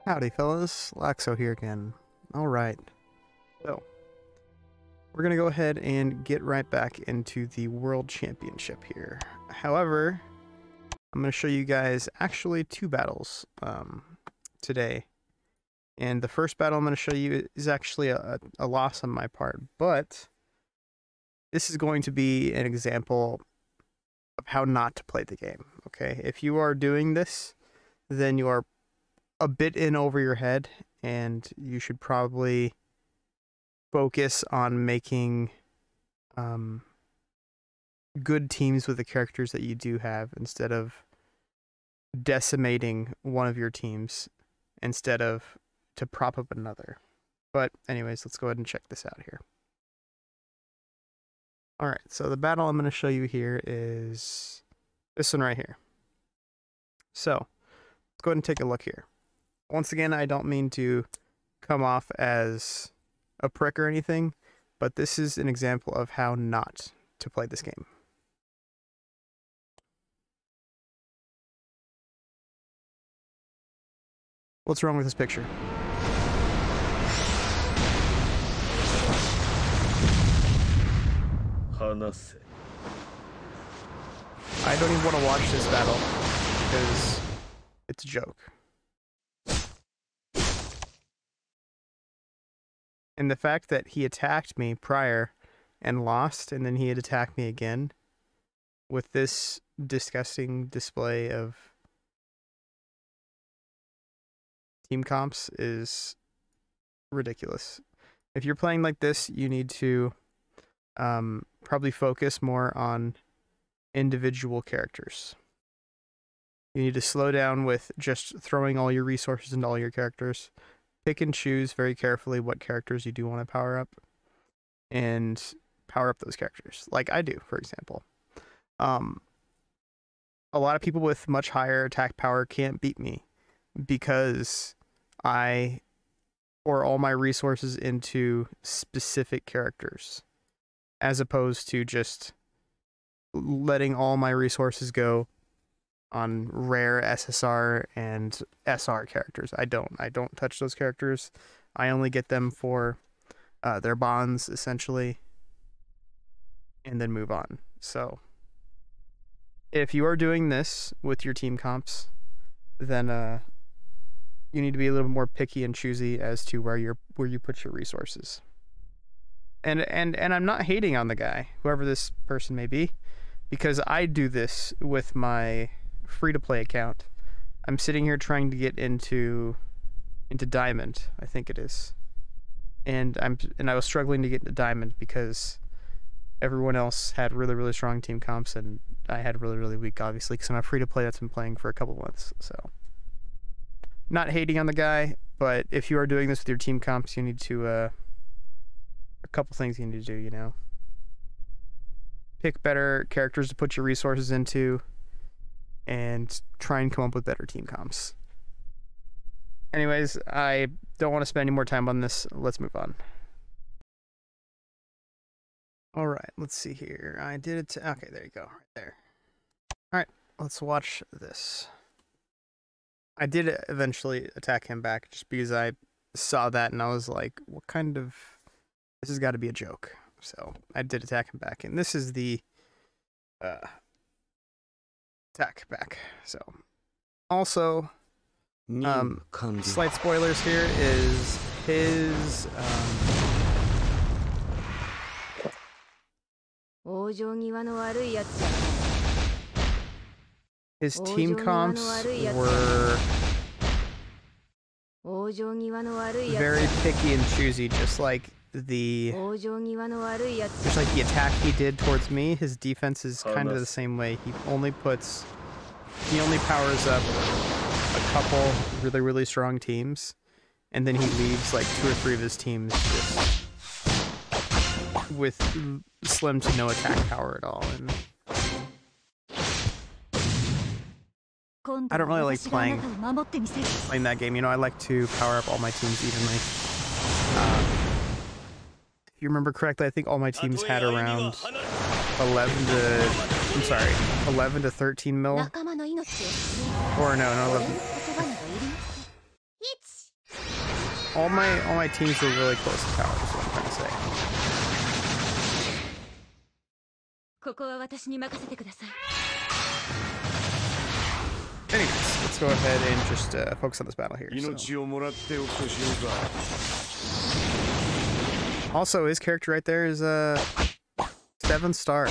Howdy fellas, Laxo here again. Alright, so we're gonna go ahead and get right back into the World Championship here. However, I'm gonna show you guys actually two battles today. And the first battle I'm gonna show you is actually a loss on my part, but this is going to be an example of how not to play the game, okay? If you are doing this, then you are a bit in over your head, and you should probably focus on making good teams with the characters that you do have instead of decimating one of your teams instead of to prop up another. But anyways, let's go ahead and check this out here. Alright, so the battle I'm going to show you here is this one right here. So, let's go ahead and take a look here. Once again, I don't mean to come off as a prick or anything, but this is an example of how not to play this game. What's wrong with this picture? I don't even want to watch this battle because it's a joke. And the fact that he attacked me prior and lost, and then he had attacked me again with this disgusting display of team comps is ridiculous. If you're playing like this, you need to probably focus more on individual characters. You need to slow down with just throwing all your resources into all your characters. Pick and choose very carefully what characters you do want to power up, and power up those characters, like I do, for example. A lot of people with much higher attack power can't beat me because I pour all my resources into specific characters, as opposed to just letting all my resources go on rare SSR and SR characters. I don't touch those characters. I only get them for their bonds, essentially, and then move on. So if you are doing this with your team comps, then you need to be a little more picky and choosy as to where you put your resources. And I'm not hating on the guy, whoever this person may be, because I do this with my free-to-play account. I'm sitting here trying to get into Diamond, I think it is, and I was struggling to get into Diamond because everyone else had really strong team comps, and I had really weak, obviously, because I'm a free-to-play that's been playing for a couple months. So, not hating on the guy, but if you are doing this with your team comps, you need to a couple things you need to do. You know, pick better characters to put your resources into, and try and come up with better team comps. Anyways, I don't want to spend any more time on this. Let's move on. Alright, let's see here. I did it. Okay, there you go. Right there. Alright, let's watch this. I did eventually attack him back just because I saw that and I was like, what kind of... This has got to be a joke. So, I did attack him back. And this is the... attack back. So, also, slight spoilers here is his team comps were very picky and choosy, just like the attack he did towards me. His defense is kind of the same way. He only powers up a couple really strong teams, and then he leaves like 2 or 3 of his teams just with slim to no attack power at all. And I don't really like playing that game. You know, I like to power up all my teams evenly. If you remember correctly, I think all my teams had around 11 to 13 mil. Or no, 11. all my teams were really close to power, is what I'm trying to say. Anyways, let's go ahead and just focus on this battle here. So. Also, his character right there is a 7-star.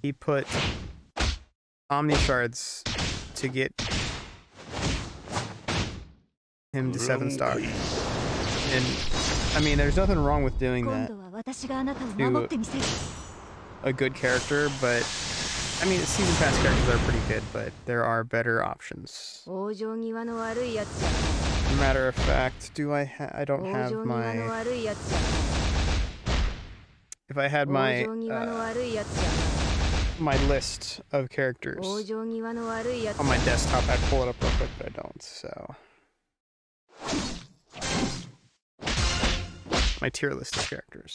He put Omni Shards to get him to 7-star. And I mean, there's nothing wrong with doing that to a good character, but I mean, season pass characters are pretty good, but there are better options. Matter of fact, I don't have my... If I had my my list of characters on my desktop, I'd pull it up real quick, but I don't, so... My tier list of characters.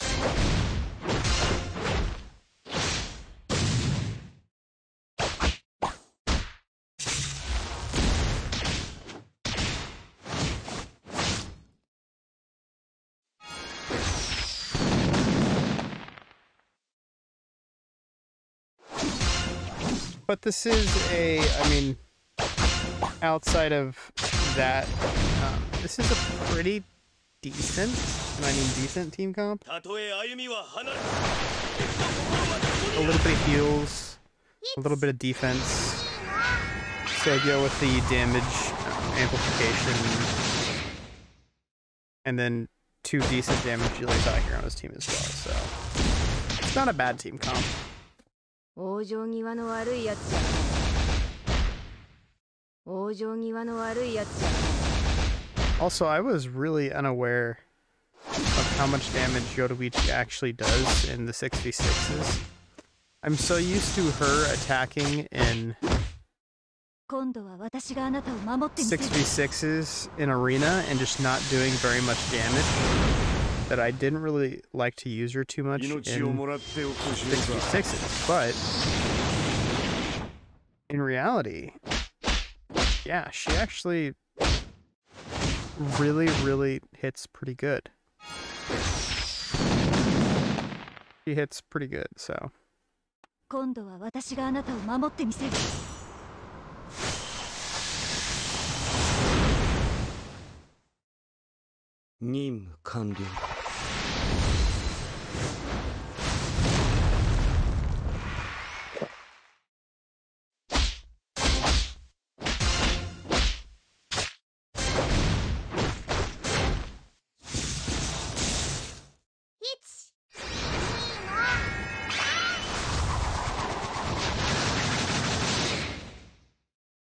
But this is I mean, outside of that, this is a pretty decent, and I mean decent team comp. A little bit of heals, a little bit of defense. So go with the damage amplification, and then 2 decent damage dealers out here on his team as well. So it's not a bad team comp. Also, I was really unaware of how much damage Yoruichi actually does in the 6v6s. I'm so used to her attacking in 6v6s in arena and just not doing very much damage, that I didn't really like to use her too much in 6v6s, but in reality, yeah, she actually really hits pretty good. She hits pretty good, so.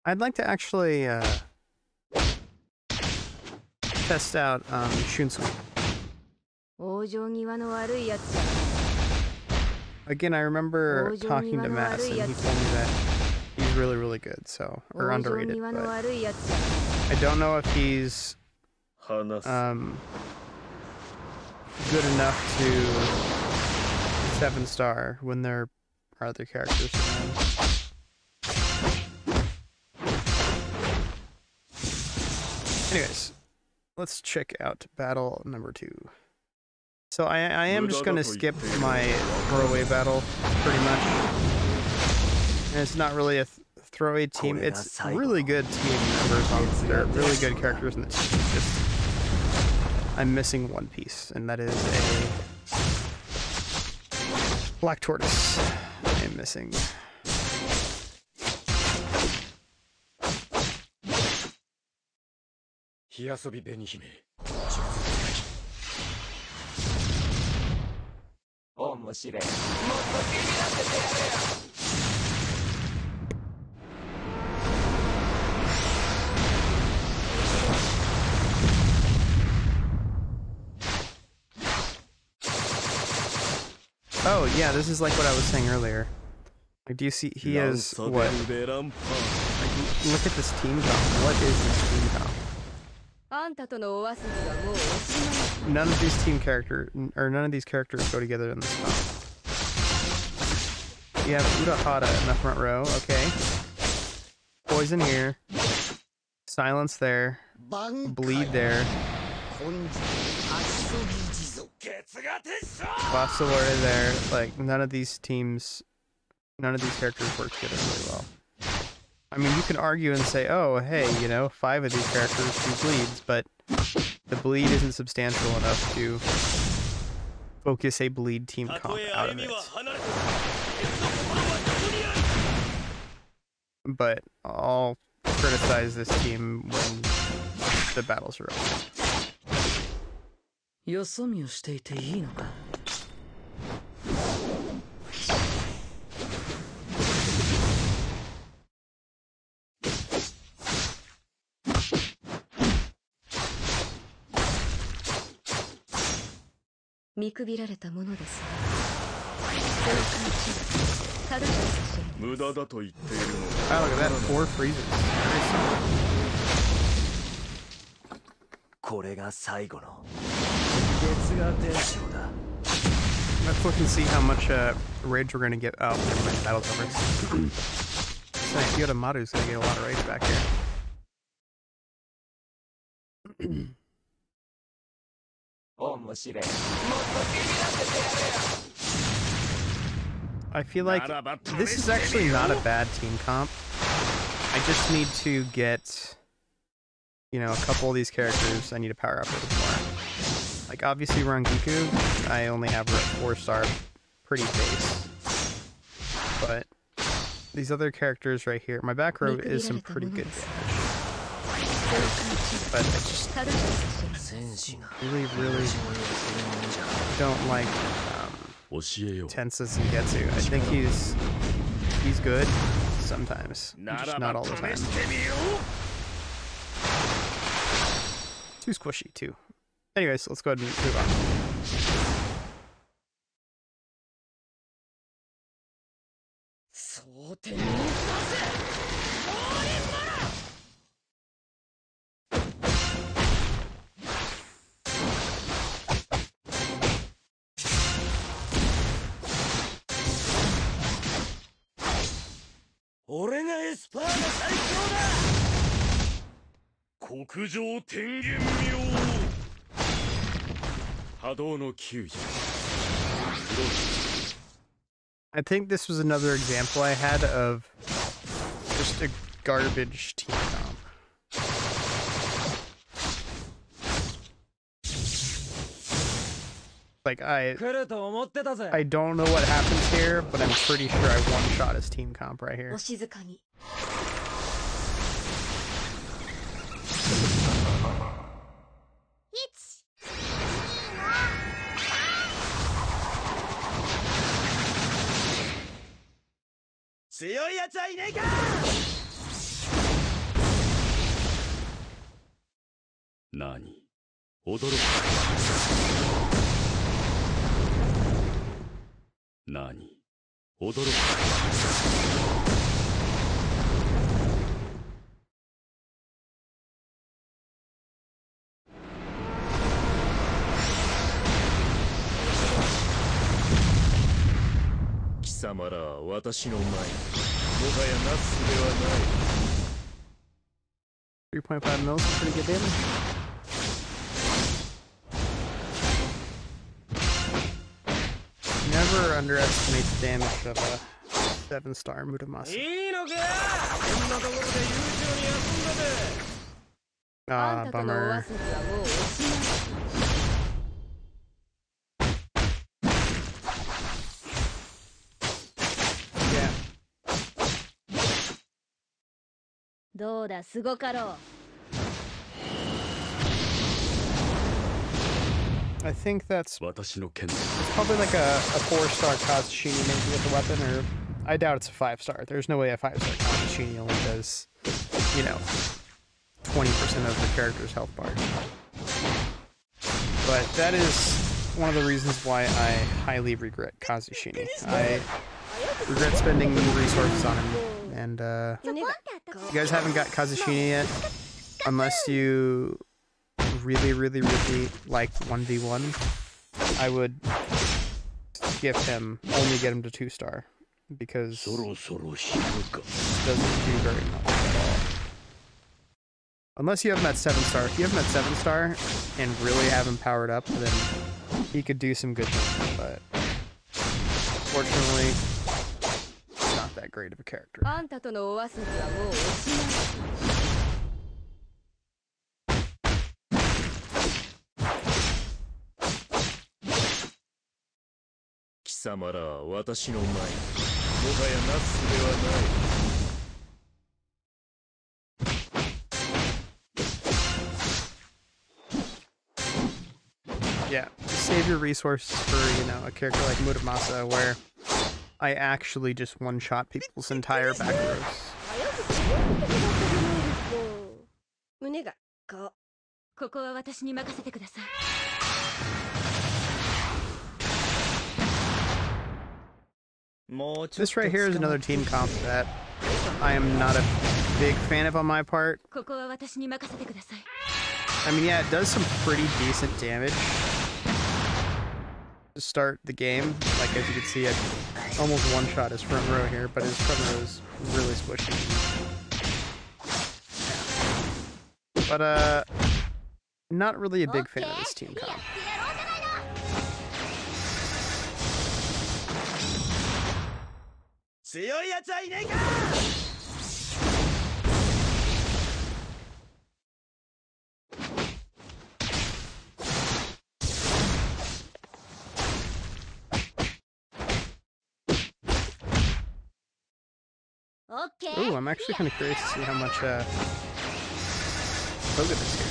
I'd like to actually test out Shunsui. Again, I remember talking to Mass, and he told me that he's really good, so, or underrated, but I don't know if he's good enough to 7-star when there are other characters around. Anyways, let's check out battle number 2. So I am just going to skip my throwaway battle, pretty much. And it's not really a throwaway team. It's really good team members. They're really good characters in the team. It's just I'm missing one piece, and that is a Black Tortoise. I am missing. Oh yeah, this is like what I was saying earlier. Like, do you see he has what? Like, look at this team comp. What is this team comp? None of these none of these characters go together in this comp. You have Urahara in the front row, okay. Poison here. Silence there. Bleed there. Vassalora there. Like, none of these characters work together really well. I mean, you can argue and say, oh, hey, you know, 5 of these characters do bleeds, but the bleed isn't substantial enough to focus a bleed team comp out of it. But I'll criticize this team when the battles are over. よそ見をしていていいのか。見くびられたものです。無駄だと言っているの。 Wow, look at that, 4 freezes. これが最後の。 Let's look and see how much rage we're gonna get. Oh, never mind, battle's over. So Yodamaru's gonna get a lot of rage back here. I feel like this is actually not a bad team comp. I just need to get, you know, a couple of these characters I need to power up a little more. Like, obviously, Rangiku, I only have 4-star, pretty base. But these other characters right here, my back row is some pretty good damage. But I just really don't like Tensis and Getsu. I think he's good sometimes, just not all the time. Too squishy, too. Anyways, let's go ahead and move on. I think this was another example I had of just a garbage team comp. Like, I don't know what happens here, but I'm pretty sure I one-shot his team comp right here. Nani? Nani? Kisamara wa watashi no mai. Mohaya natsu de wa nai. 3.5 mils is pretty good damage. Never underestimate the damage of a 7-star Muramasa. Ah, bummer. Yeah. I think that's probably like a 4-star Kazushini maybe with a weapon, or I doubt it's a 5-star. There's no way a 5-star Kazushini only does, you know, 20% of the character's health bar. But that is one of the reasons why I highly regret Kazushini. I regret spending resources on him, and you guys haven't got Kazushini yet, unless you really liked 1v1, I would gift him, only get him to 2-star, because it doesn't do very much at all. Unless you have him at 7-star. If you have him at 7-star and really have him powered up, then he could do some good things, but fortunately, he's not that great of a character. Yeah, save your resources for, you know, a character like Muramasa, where I actually just one-shot people's entire back rows. This right here is another team comp that I am not a big fan of on my part. I mean, yeah, it does some pretty decent damage to start the game. Like, as you can see, I almost one-shot his front row here, but his front row is really squishy. Yeah. But, not really a big fan of this team comp. Ooh, I'm actually kind of curious to see how much Koga is here.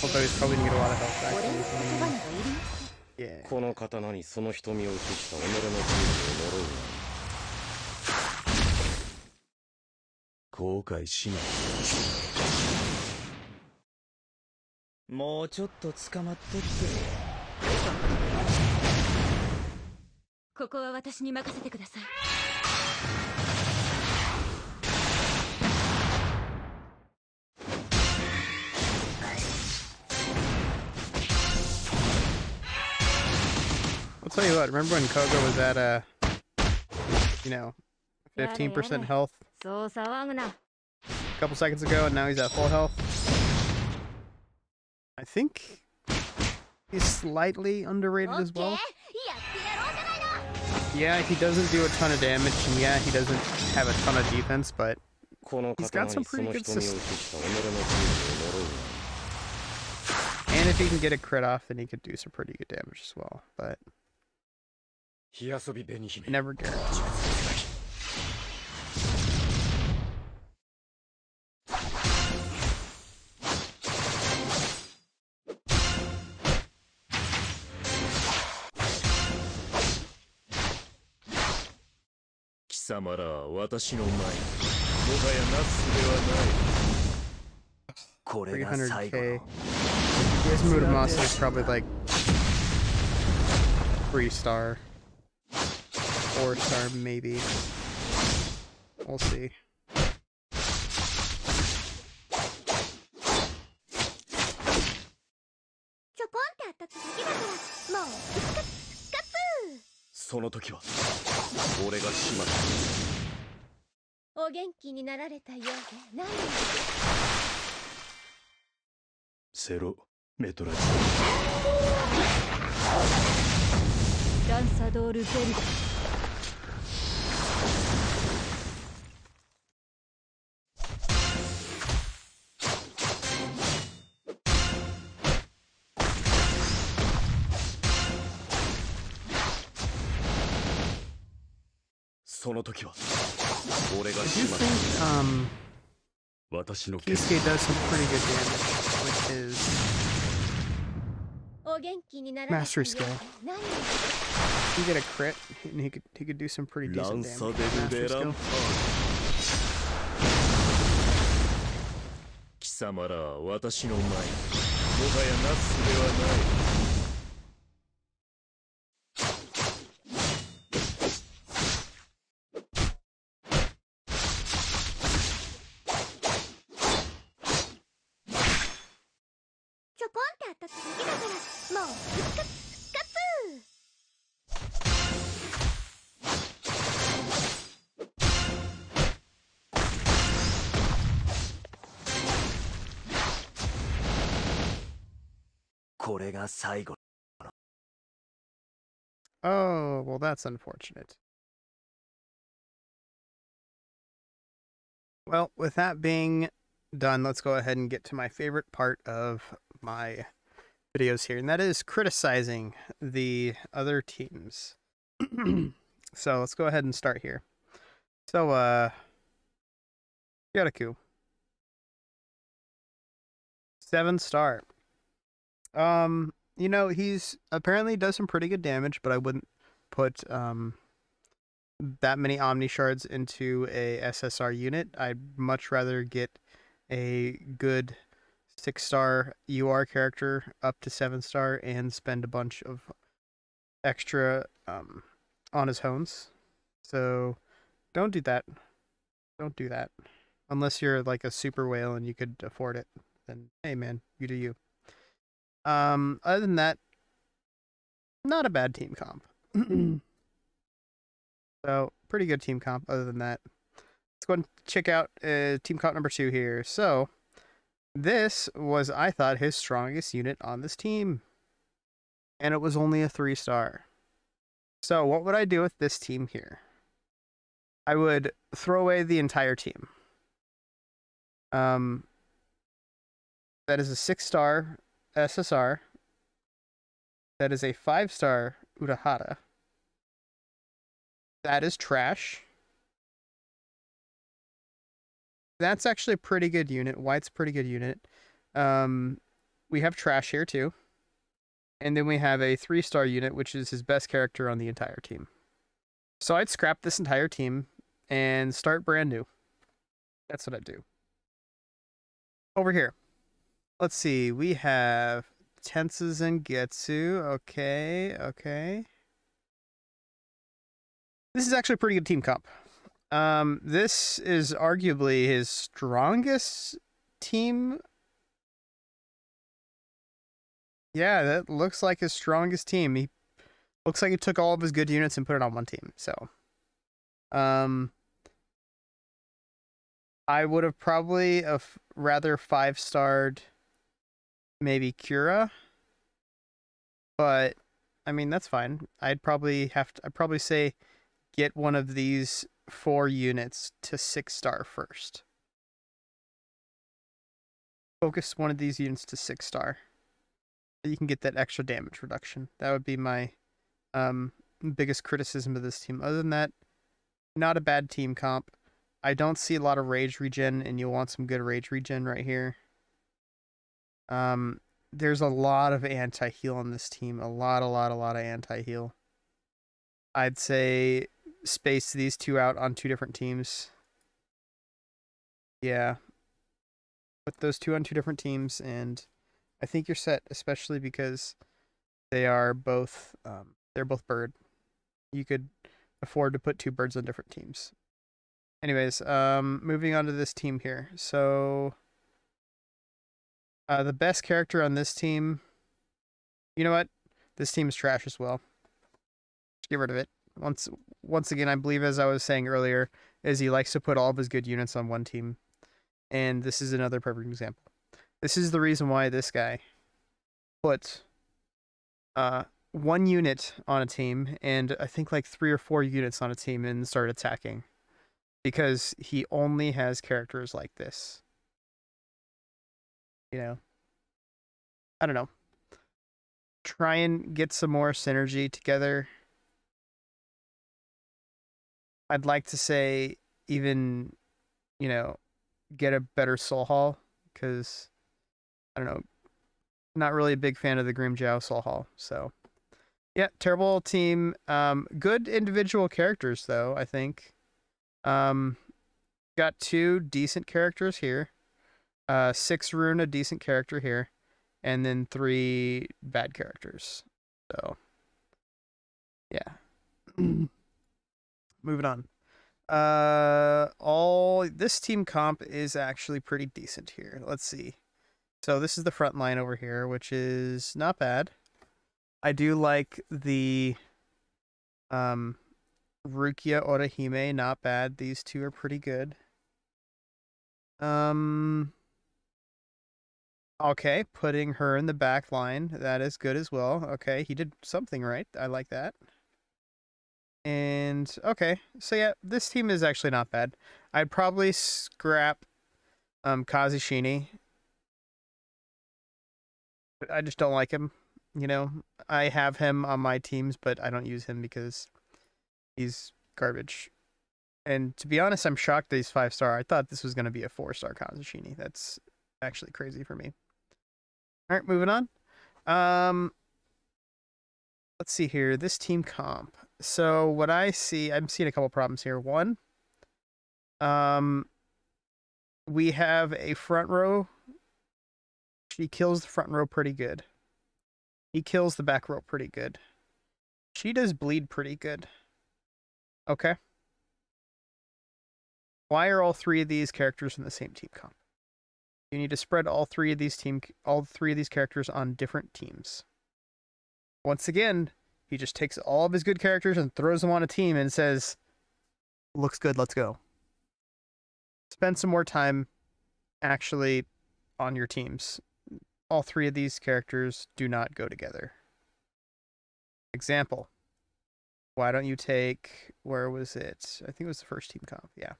Although he's probably gonna get a lot of health back. Yeah. I'll tell you what, remember when Koga was at, you know, 15% health a couple seconds ago, and now he's at full health? I think he's slightly underrated as well. Yeah, he doesn't do a ton of damage, and yeah, he doesn't have a ton of defense, but he's got some pretty good systems. And if he can get a crit off, then he could do some pretty good damage as well, but never guaranteed. $300K. This Muramasa is probably like 3-star, 4-star maybe. We'll see. I do think, Kisuke does some pretty good damage with his mastery skill. If you get a crit, and he could do some pretty decent damage with mastery skill. 貴様らは私の前にもはやなすすべはない。 Alright, これが最後。 Oh, well, that's unfortunate. Well, with that being done, let's go ahead and get to my favorite part of my videos here, and that is criticizing the other teams. So let's go ahead and start here. So, Yaraku. 7-star. You know, he's apparently does some pretty good damage, but I wouldn't put that many Omni Shards into a SSR unit. I'd much rather get a good 6-star UR character up to 7-star and spend a bunch of extra on his hones. So don't do that. Don't do that. Unless you're like a super whale and you could afford it. Then hey man, you do you. Other than that, not a bad team comp. So pretty good team comp other than that. Let's go and check out team comp number 2 here. So this was, I thought, his strongest unit on this team. And it was only a 3-star. So what would I do with this team here? I would throw away the entire team. That is a 6-star SSR. That is a 5-star Urahara. That is trash. That's actually a pretty good unit. White's a pretty good unit. We have trash here too. And then we have a 3-star unit, which is his best character on the entire team. So I'd scrap this entire team and start brand new. That's what I'd do. Over here. Let's see. We have Tenses and Getsu. Okay, okay. This is actually a pretty good team comp. This is arguably his strongest team. Yeah, that looks like his strongest team. He looks like he took all of his good units and put it on one team. So, I would have probably rather 5-starred maybe Cura, but I mean that's fine. I'd probably say get one of these 4 units to 6-star first. Focus one of these units to 6-star. You can get that extra damage reduction. That would be my biggest criticism of this team. Other than that, not a bad team comp. I don't see a lot of rage regen, and you'll want some good rage regen right here. There's a lot of anti-heal on this team. A lot of anti-heal. I'd say space these two out on 2 different teams. Yeah. Put those 2 on 2 different teams, and I think you're set, especially because they are both they're both bird. You could afford to put 2 birds on different teams. Anyways, moving on to this team here. So the best character on this team, you know what? This team is trash as well. Just get rid of it. Once again, I believe, as I was saying earlier, is he likes to put all of his good units on one team. And this is another perfect example. This is the reason why this guy put 1 unit on a team and I think like 3 or 4 units on a team and started attacking. Because he only has characters like this. You know? I don't know. Try and get some more synergy together. I'd like to say even, you know, get a better Soul Hall, because I don't know, not really a big fan of the Grimmjow Soul Hall. So yeah, terrible team. Good individual characters though, I think. Got 2 decent characters here. 6 Rune, a decent character here, and then 3 bad characters. So yeah. Moving on. This team comp is actually pretty decent here. Let's see. So this is the front line over here, which is not bad. I do like the Rukia Orihime, not bad. These 2 are pretty good. Okay, putting her in the back line. That is good as well. Okay, he did something right. I like that. And okay, so yeah, this team is actually not bad. I'd probably scrap Kazushini. I just don't like him. You know, I have him on my teams, but I don't use him because he's garbage. And to be honest, I'm shocked that he's 5-star. I thought this was going to be a 4-star Kazushini. That's actually crazy for me. All right, moving on. Let's see here. This team comp. So what I see, I'm seeing a couple problems here. One, we have a front row. She kills the front row pretty good. He kills the back row pretty good. She does bleed pretty good. Okay. Why are all three of these characters in the same team comp? You need to spread all three of these characters on different teams. Once again, he just takes all of his good characters and throws them on a team and says, "Looks good, let's go." Spend some more time actually on your teams. All three of these characters do not go together. Example. Why don't you take, where was it? I think it was the first team comp, yeah.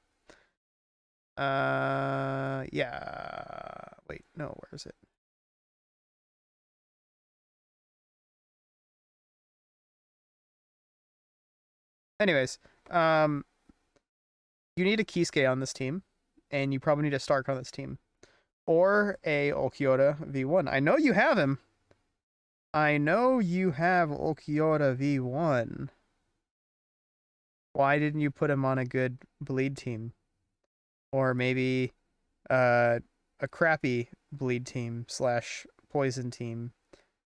Yeah. Wait, no, where is it? Anyways, you need a Kisuke on this team, and you probably need a Stark on this team. Or a Ulquiorra V1. I know you have him. I know you have Ulquiorra V1. Why didn't you put him on a good bleed team? Or maybe a crappy bleed team / poison team,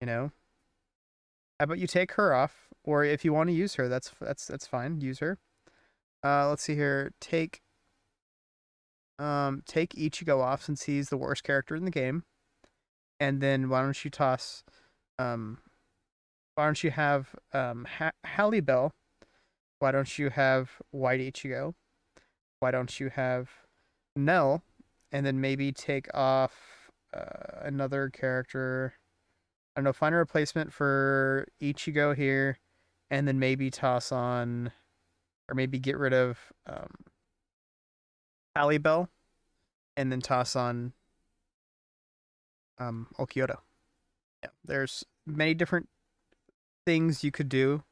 you know? How about you take her off? Or if you want to use her, that's fine. Use her. Let's see here. Take Ichigo off since he's the worst character in the game. And then why don't you toss why don't you have Halle Bell? Why don't you have White Ichigo? Why don't you have Nell? And then maybe take off another character. I don't know, find a replacement for Ichigo here, and then maybe toss on, or maybe get rid of Halle Bell, and then toss on Ulquiorra. Yeah, there's many different things you could do,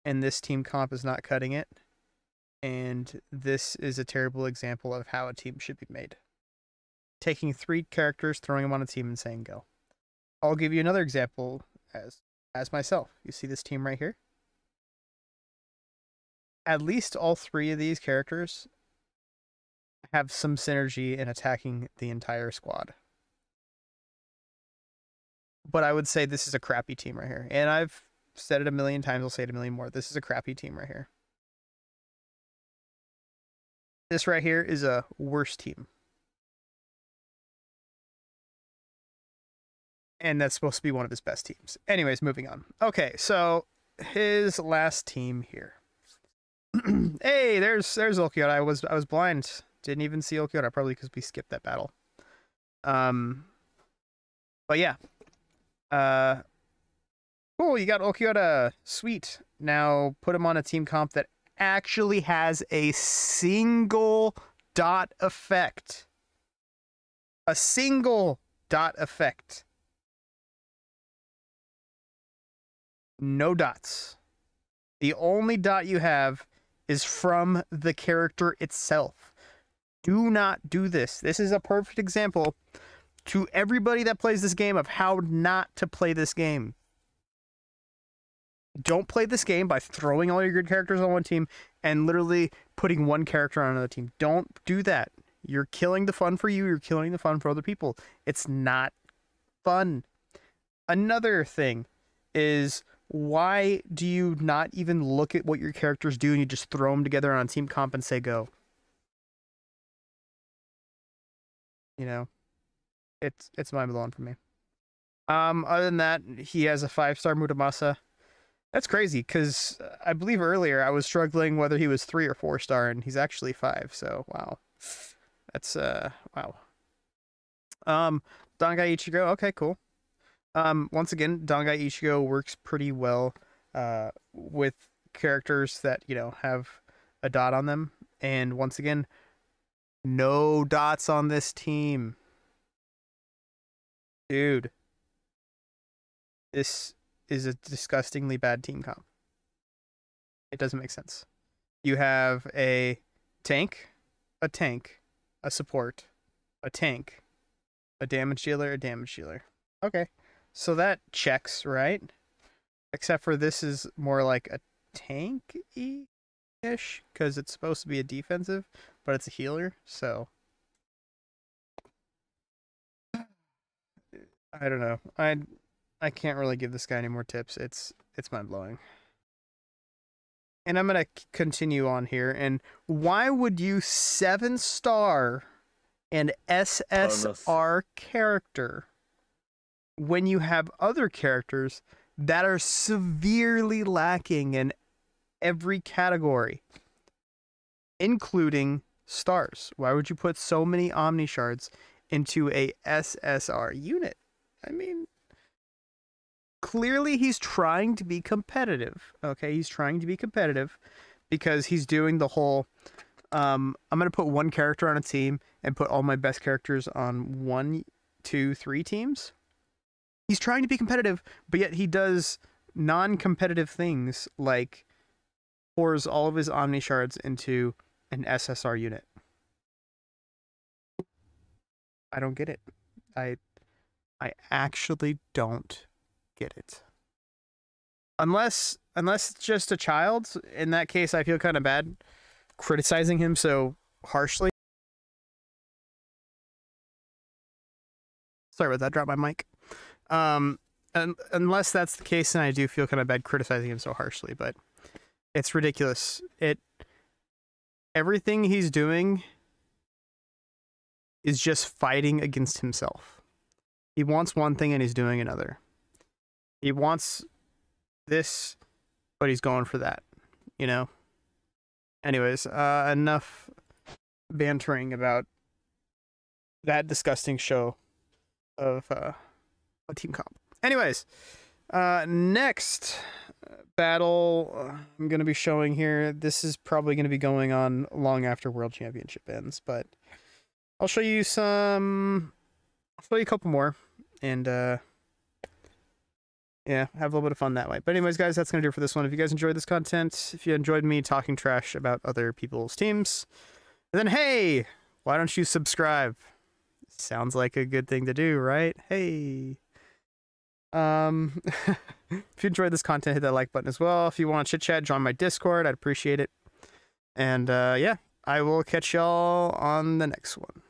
and this team comp is not cutting it. And this is a terrible example of how a team should be made. Taking 3 characters, throwing them on a team, and saying go. I'll give you another example as myself. You see this team right here? At least all 3 of these characters have some synergy in attacking the entire squad. But I would say this is a crappy team right here. And I've said it a million times, I'll say it a million more. This is a crappy team right here. This right here is a worse team. And that's supposed to be one of his best teams. Anyways, moving on. Okay, so his last team here. Hey, there's Ulquiorra. I was blind. Didn't even see Ulquiorra, probably because we skipped that battle. But yeah. Cool, you got Ulquiorra. Sweet. Now put him on a team comp that actually has a single dot effect. A single dot effect. No dots. The only dot you have is from the character itself. Do not do this. This is a perfect example to everybody that plays this game of how not to play this game. Don't play this game by throwing all your good characters on one team and literally putting one character on another team. Don't do that. You're killing the fun for you. You're killing the fun for other people. It's not fun. Another thing is, why do you not even look at what your characters do and you just throw them together on team comp and say go? You know, it's mind-blowing for me. Other than that, he has a 5-star Muramasa. That's crazy, because I believe earlier I was struggling whether he was 3 or 4-star, and he's actually 5, so wow. That's, wow. Dangai Ichigo. Okay, cool. Once again, Dangai Ichigo works pretty well with characters that, you know, have a dot on them. And once again, no dots on this team. Dude, this is a disgustingly bad team comp. It doesn't make sense. You have a tank, a support, a tank, a damage dealer, a damage dealer. Okay, so that checks, right? Except for this is more like a tank-ish, because it's supposed to be a defensive, but it's a healer, so... I don't know. I can't really give this guy any more tips. It's mind-blowing. And I'm going to continue on here. And why would you 7-star an SSR character when you have other characters that are severely lacking in every category, including stars? Why would you put so many Omni Shards into a SSR unit? I mean, clearly he's trying to be competitive. Okay, he's trying to be competitive because he's doing the whole I'm gonna put one character on a team and put all my best characters on 1, 2, 3 teams. He's trying to be competitive, but yet he does non-competitive things like pours all of his Omni Shards into an SSR unit. I don't get it. I actually don't get it. Unless it's just a child. In that case, I feel kind of bad criticizing him so harshly. Sorry about that. Dropped my mic. Unless that's the case, then I do feel kind of bad criticizing him so harshly. But it's ridiculous. Everything he's doing is just fighting against himself. He wants one thing and he's doing another. He wants this, but he's going for that, you know? Anyways, enough bantering about that disgusting show of a team comp. Anyways, next battle I'm going to be showing here. This is probably going to be going on long after World Championship ends, but I'll show you a couple more, and yeah, have a little bit of fun that way. But anyways, guys, that's going to do it for this one. If you guys enjoyed this content, if you enjoyed me talking trash about other people's teams, then hey, why don't you subscribe? Sounds like a good thing to do, right? Hey. If you enjoyed this content, hit that like button as well. If you want to chit chat, join my Discord. I'd appreciate it. And yeah, I will catch y'all on the next one.